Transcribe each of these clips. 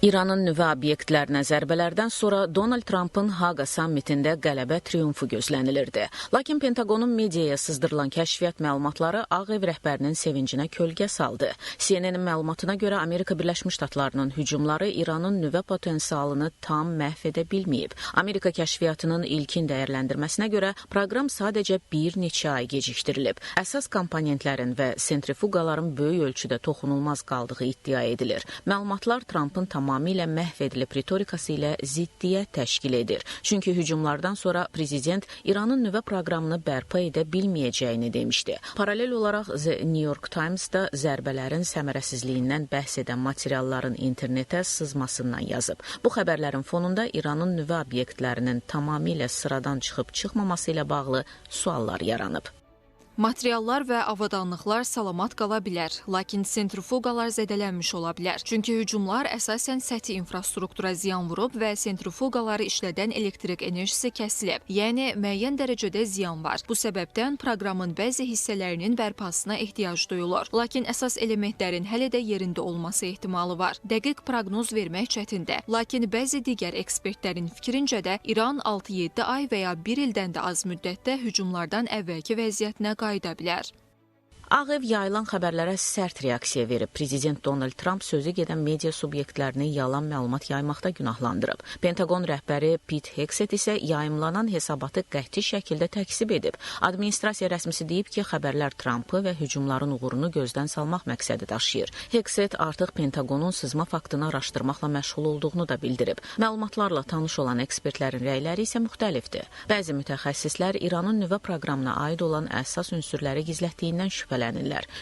İranın nüvə obyektlərinə zərbələrdən sonra Donald Trumpın Haqa sammitində qələbə triumfu gözlənilirdi. Lakin Pentaqonun mediaya sızdırılan kəşfiyyat məlumatları Ağ Ev rəhbərinin sevincinə kölgə saldı. CNN-in məlumatına görə Amerika Birləşmiş Ştatlarının hücumları İranın nüvə potensialını tam məhv edə bilməyib. Amerika kəşfiyyatının ilkin dəyərləndirməsinə görə proqram sadəcə bir neçə ay gecikdirilib. Əsas komponentlərin və sentrifuqaların böyük ölçüdə toxunulmaz qaldığı iddia edilir. Məlumatlar Trumpın tamamilə məhv edilib ritorikası ilə ziddiyyət təşkil edir. Çünki hücumlardan sonra prezident İranın nüvə proqramını bərpa edə bilməyəcəyini demişdi. Paralel olaraq The New York Times da zərbələrin səmərəsizliyindən bəhs edən materialların internetə sızmasından yazıb. Bu xəbərlərin fonunda İranın nüvə obyektlərinin tamamilə sıradan çıxıb çıxmaması ilə bağlı suallar yaranıb. Materiallar və avadanlıqlar salamat qala bilər, lakin sentrifuqalar zədələnmiş ola bilər. Çünki hücumlar əsasən səthi infrastruktura ziyan vurub və sentrifuqaları işlədən elektrik enerjisi kəsilib. Yəni, müəyyən dərəcədə ziyan var. Bu səbəbdən proqramın bəzi hissələrinin bərpasına ehtiyac duyulur. Lakin əsas elementlərin hələ də yerində olması ehtimalı var. Dəqiq proqnoz vermək çətindir. Lakin bəzi digər ekspertlərin fikrincə də İran 6-7 ay və ya 1 ildən də az müddətdə hücumlardan əvvəlki vəziyyətinə qayıda bilər. Ağ Ev yayılan xəbərlərə sərt reaksiya verib. Prezident Donald Trump sözü gedən media subyektlərini yalan məlumat yaymaqda günahlandırıb. Pentaqon rəhbəri Pete Hegseth isə yayımlanan hesabatı qəti şəkildə təksib edib. Administrasiya rəsmisi deyib ki, xəbərlər Trumpı və hücumların uğurunu gözdən salmaq məqsədi daşıyır. Hegseth artıq Pentaqonun sızma faktını araşdırmaqla məşğul olduğunu da bildirib. Məlumatlarla tanış olan ekspertlərin rəyləri isə müxtəlifdir. Bəzi mütəxəssislər İranın nüvə proqramına aid olan əsas ünsürləri gizlətdiyindən şübhələnirlər.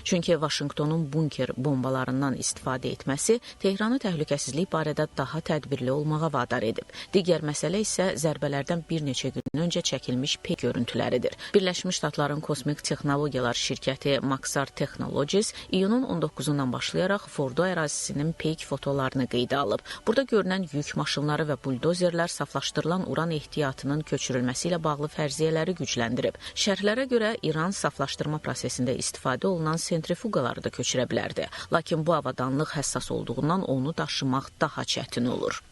Çünki Vaşinqtonun bunker bombalarından istifadə etməsi Tehranı təhlükəsizlik barədə daha tədbirli olmağa vadar edib. Digər məsələ isə zərbələrdən bir neçə gün öncə çəkilmiş peyk görüntüləridir. Birləşmiş Ştatların kosmik texnologiyalar şirkəti Maxar Technologies iyunun 19-undan başlayaraq Fordo ərazisinin peyk fotolarını qeydə alıb. Burada görünən yük maşınları və buldozerlər saflaşdırılan uran ehtiyatının köçürülməsi ilə bağlı fərziyyələri gücləndirib. Şərhlərə görə İran saflaşdırma prosesində istifadə olunan sentrifuqaları da köçürə bilərdi. Lakin bu avadanlıq həssas olduğundan onu daşımaq daha çətin olur.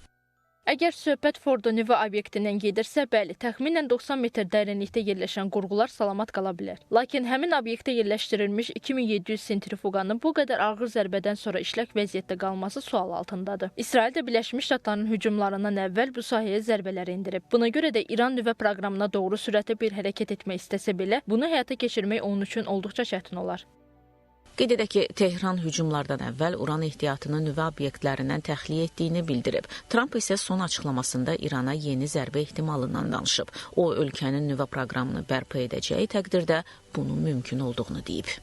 Əgər söhbət Fordo nüvə obyektindən gedirsə, bəli, təxminən 90 metr dərinlikdə yerləşən qurğular salamat qala bilər. Lakin həmin obyektə yerləşdirilmiş 2700 sentrifuqanın bu qədər ağır zərbədən sonra işlək vəziyyətdə qalması sual altındadır. İsrail də Birləşmiş Ştatların hücumlarından əvvəl bu sahəyə zərbələr endirib. Buna görə də İran nüvə proqramına doğru sürətli bir hərəkət etmək istəsə belə, bunu həyata keçirmək onun üçün olduqca çətin olar. Qeyd edək ki, Tehran hücumlardan əvvəl uran ehtiyatını nüvə obyektlərindən təxliyə etdiyini bildirib. Trump isə son açıqlamasında İrana yeni zərbə ehtimalından danışıb. O, ölkənin nüvə proqramını bərpa edəcəyi təqdirdə bunun mümkün olduğunu deyib.